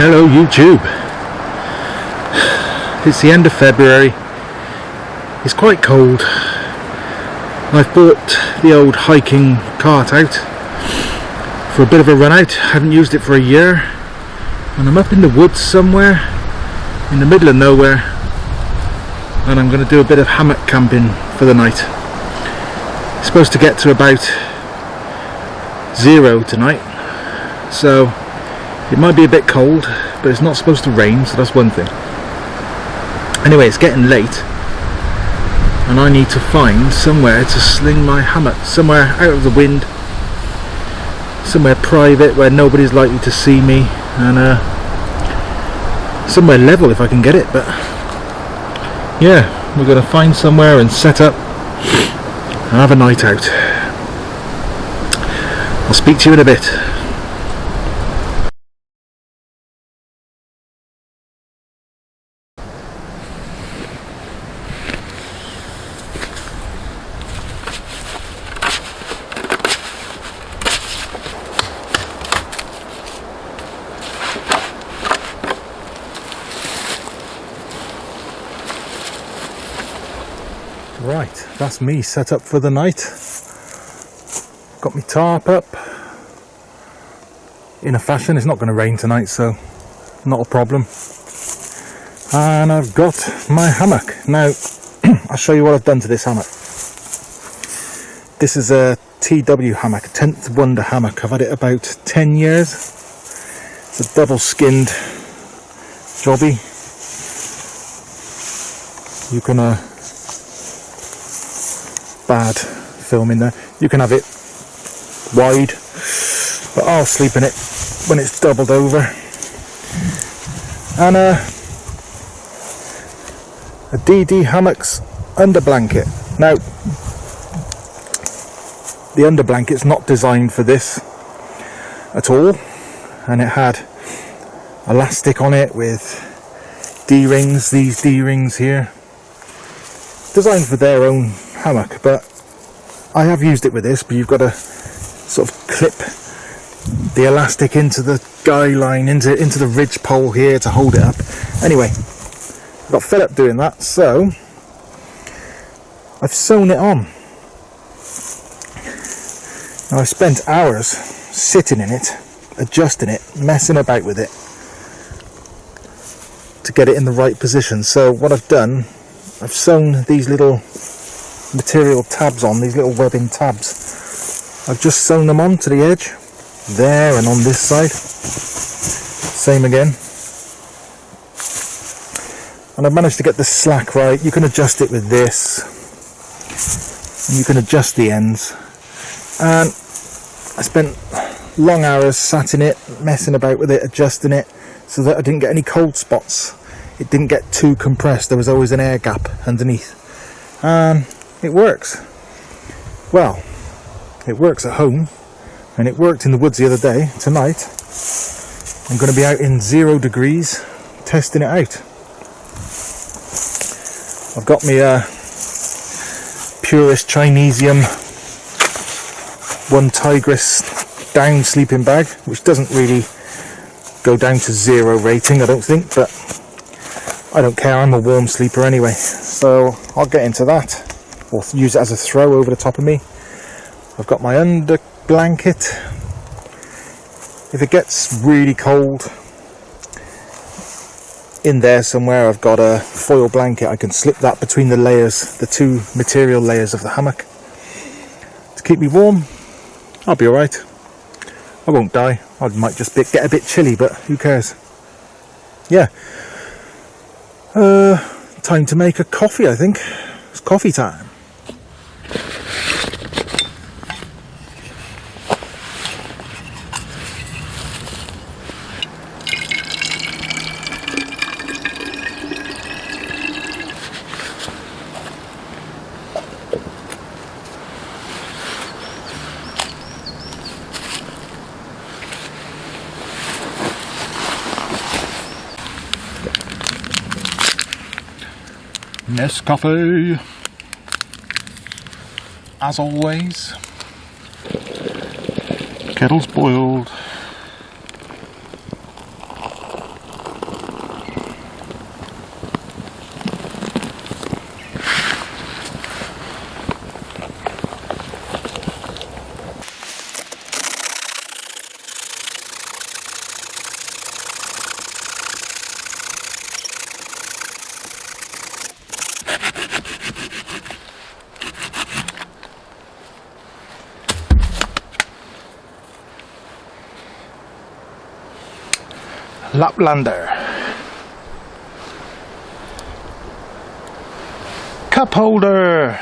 Hello YouTube. It's the end of February. It's quite cold. I've bought the old hiking cart out for a bit of a run out. I haven't used it for a year, and I'm up in the woods somewhere in the middle of nowhere, and I'm going to do a bit of hammock camping for the night. It's supposed to get to about 0 tonight, so it might be a bit cold, but it's not supposed to rain, so that's one thing. Anyway, it's getting late, and I need to find somewhere to sling my hammock, somewhere out of the wind, somewhere private where nobody's likely to see me, and somewhere level if I can get it. But yeah, we're going to find somewhere and set up and have a night out. I'll speak to you in a bit. Right, that's me set up for the night. Got my tarp up in a fashion. It's not going to rain tonight, so not a problem. And I've got my hammock. Now, I'll show you what I've done to this hammock. This is a TW hammock, 10th Wonder hammock. I've had it about 10 years. It's a double skinned jobby. You can bad filming there. You can have it wide, but I'll sleep in it when it's doubled over. And a DD hammock's under blanket. Now, the under blanket's not designed for this at all, and it had elastic on it with D-rings, these D-rings here, designed for their own hammock. But I have used it with this, but you've got to sort of clip the elastic into the guy line, into the ridge pole here to hold it up. Anyway, I got fed up doing that, so I've sewn it on. Now, I spent hours sitting in it, adjusting it, messing about with it to get it in the right position. So what I've done, I've sewn these little material tabs on, these little webbing tabs. I've just sewn them on to the edge there, and on this side same again, and I've managed to get the slack right. You can adjust it with this, and you can adjust the ends. And I spent long hours sat in it, messing about with it, adjusting it so that I didn't get any cold spots. It didn't get too compressed. There was always an air gap underneath, and it works. Well, it works at home, and it worked in the woods the other day. Tonight I'm going to be out in 0 degrees testing it out. I've got my purest Chinesium one Tigris down sleeping bag, which doesn't really go down to 0 rating, I don't think, but I don't care. I'm a warm sleeper anyway, so I'll get into that, or use it as a throw over the top of me. I've got my under blanket. If it gets really cold in there somewhere, I've got a foil blanket. I can slip that between the layers, the two material layers of the hammock, to keep me warm. I'll be alright. I won't die. I might just get a bit chilly, but who cares? Yeah. Time to make a coffee, I think. It's coffee time. Nescafe, as always. Kettle's boiled. Laplander. Cup holder.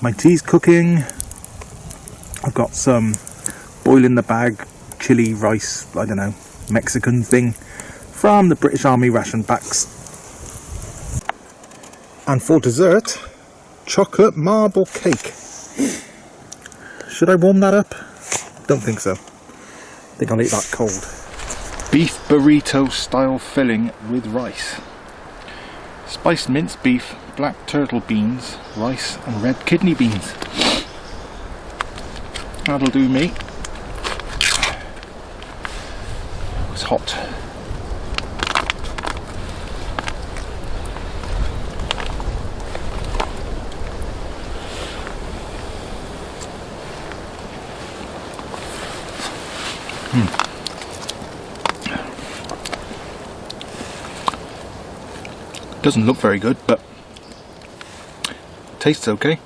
My tea's cooking. I've got some boil in the bag chili rice, I don't know, Mexican thing from the British Army ration packs. And for dessert, chocolate marble cake. Should I warm that up? Don't think so. I think I'll eat that cold. Beef burrito style filling with rice. Spiced minced beef, black turtle beans, rice and red kidney beans. That'll do me. It's hot. Doesn't look very good, but tastes okay.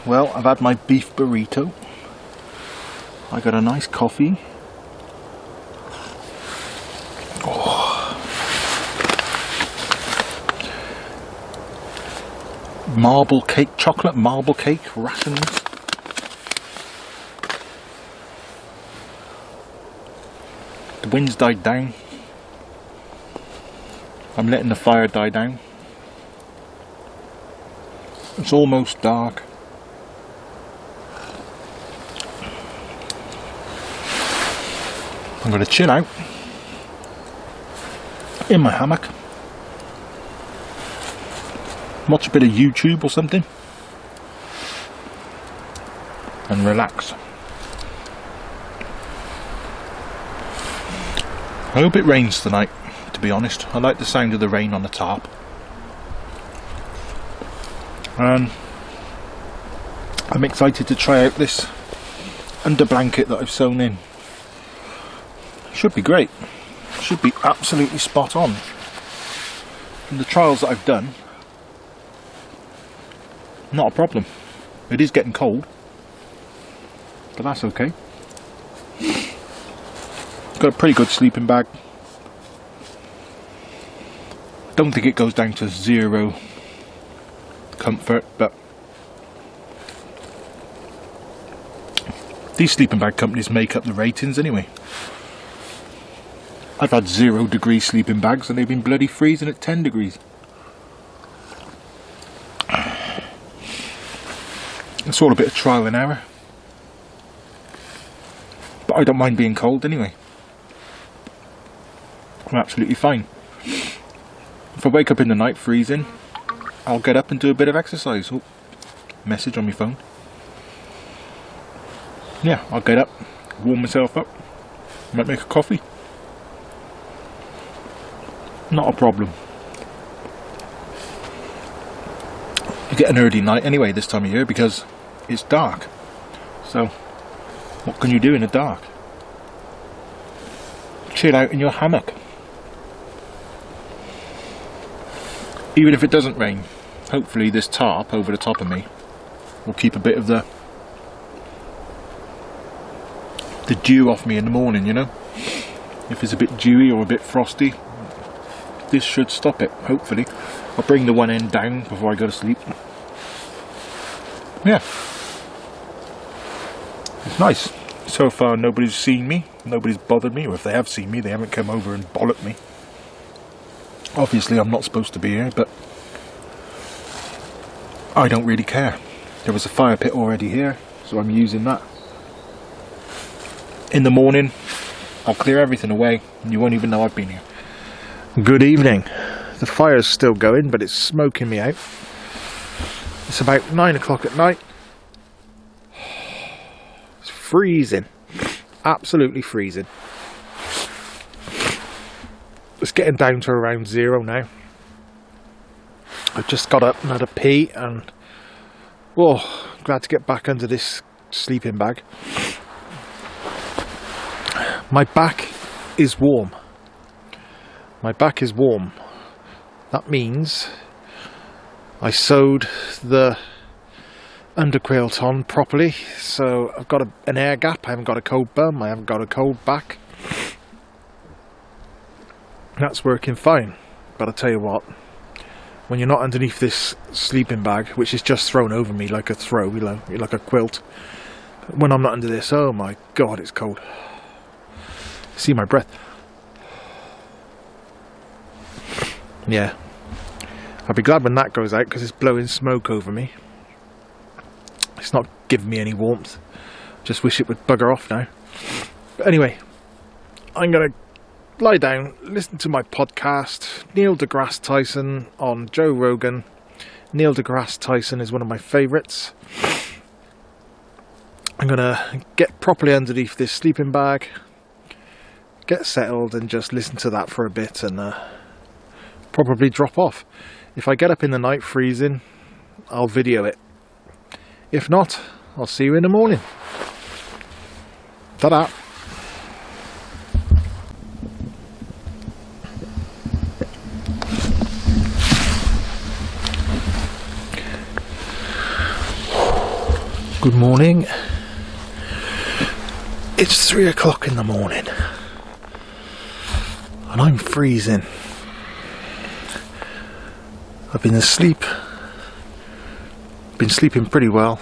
Well, I've had my beef burrito. I got a nice coffee. Oh. Marble cake, chocolate marble cake rations. The wind's died down. I'm letting the fire die down. It's almost dark. I'm going to chill out in my hammock, watch a bit of YouTube or something, and relax. I hope it rains tonight, to be honest. I like the sound of the rain on the tarp. And I'm excited to try out this under blanket that I've sewn in. Should be great. Should be absolutely spot on. From the trials that I've done, not a problem. It is getting cold, but that's okay. Got a pretty good sleeping bag. Don't think it goes down to zero comfort, but these sleeping bag companies make up the ratings anyway. I've had 0 degree sleeping bags and they've been bloody freezing at 10 degrees. It's all a bit of trial and error. But I don't mind being cold anyway. I'm absolutely fine. If I wake up in the night freezing, I'll get up and do a bit of exercise. Oh, message on my phone. Yeah, I'll get up, warm myself up, might make a coffee. Not a problem. You get an early night anyway this time of year because it's dark. So, what can you do in the dark? Chill out in your hammock. Even if it doesn't rain, hopefully this tarp over the top of me will keep a bit of the dew off me in the morning, you know? if it's a bit dewy or a bit frosty. This should stop it, hopefully. I'll bring the one end down before I go to sleep. Yeah. It's nice. So far nobody's seen me, nobody's bothered me, or if they have seen me, they haven't come over and bollocked me. Obviously I'm not supposed to be here, but I don't really care. There was a fire pit already here, so I'm using that. In the morning, I'll clear everything away, and you won't even know I've been here. Good evening. The fire's still going, but it's smoking me out. It's about 9 o'clock at night. It's freezing. Absolutely freezing. It's getting down to around 0 now. I've just got up and had a pee, and glad to get back under this sleeping bag. My back is warm. My back is warm. That means I sewed the underquilt on properly, so I've got an air gap. I haven't got a cold bum, I haven't got a cold back. That's working fine. But I'll tell you what, when you're not underneath this sleeping bag, which is just thrown over me like a throw, like a quilt, when I'm not under this, oh my god, it's cold. See my breath. Yeah, I'll be glad when that goes out, because it's blowing smoke over me. It's not giving me any warmth. Just wish it would bugger off now. But anyway, I'm gonna lie down, listen to my podcast, Neil deGrasse Tyson on Joe Rogan. Neil deGrasse Tyson is one of my favourites. I'm gonna get properly underneath this sleeping bag, get settled, and just listen to that for a bit, and probably drop off. If I get up in the night freezing, I'll video it. If not, I'll see you in the morning. Ta-da! Good morning. It's 3 o'clock in the morning, and I'm freezing. I've been asleep, been sleeping pretty well,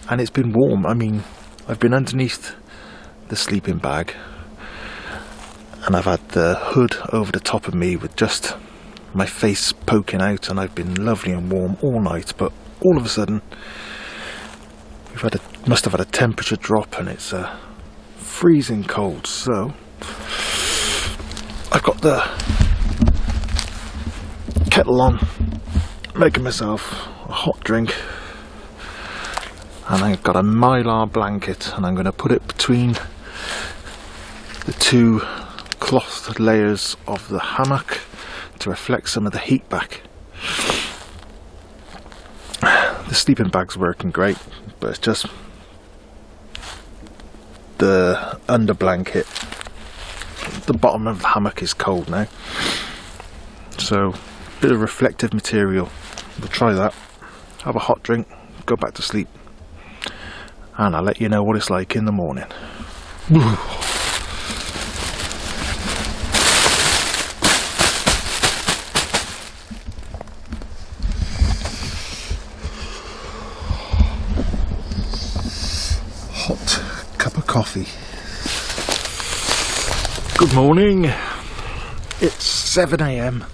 and it's been warm. I mean, I've been underneath the sleeping bag, and I've had the hood over the top of me with just my face poking out, and I've been lovely and warm all night. But all of a sudden, must have had a temperature drop, and it's freezing cold. So I've got the kettle on, making myself a hot drink, and I've got a mylar blanket, and I'm going to put it between the two cloth layers of the hammock to reflect some of the heat back. The sleeping bag's working great, but it's just the under blanket, the bottom of the hammock is cold now, so bit of reflective material. We'll try that, have a hot drink, go back to sleep, and I'll let you know what it's like in the morning. Hot cup of coffee. Good morning. It's 7 AM.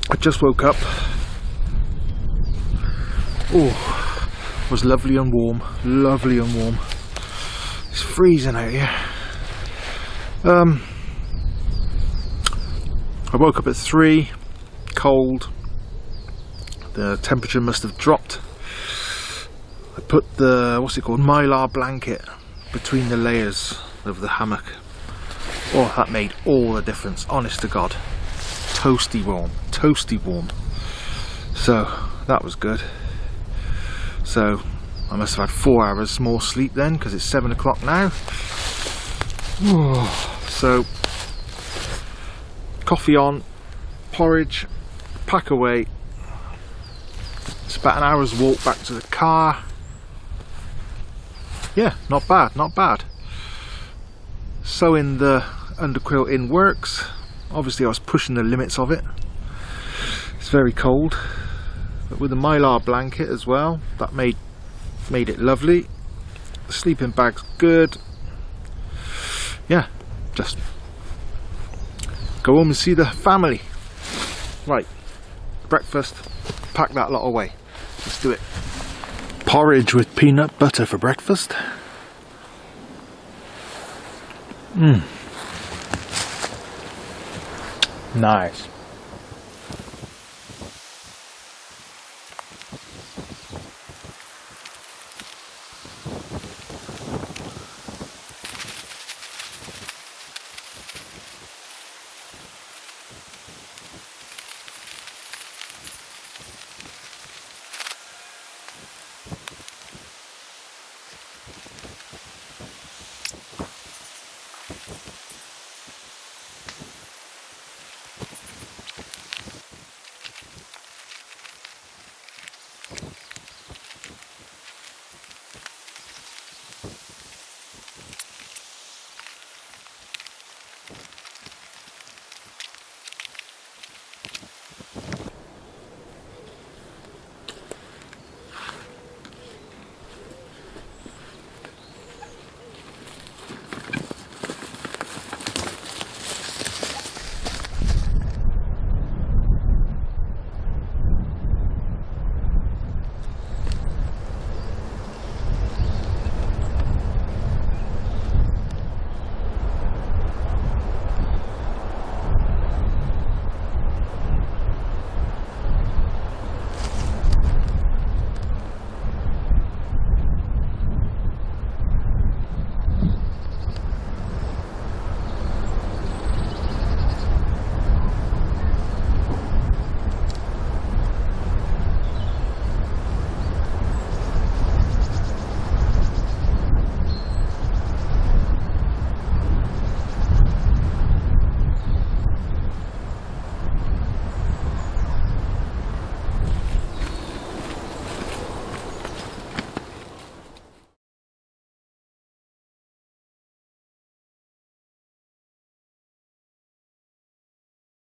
I just woke up. Oh, it was lovely and warm. Lovely and warm. It's freezing out here. I woke up at 3, cold. The temperature must have dropped. I put the, mylar blanket between the layers of the hammock. Oh, that made all the difference, honest to God. Toasty warm, toasty warm. So that was good. So I must have had 4 hours more sleep then, because it's 7 o'clock now. So coffee on, porridge, pack away. It's about an hour's walk back to the car. Yeah, not bad, not bad. Sewing the underquilt in works. Obviously I was pushing the limits of it. It's very cold, but with the mylar blanket as well, that made it lovely. The sleeping bag's good. Yeah, just go home and see the family. Right, breakfast, pack that lot away. Let's do it. Porridge with peanut butter for breakfast. Nice.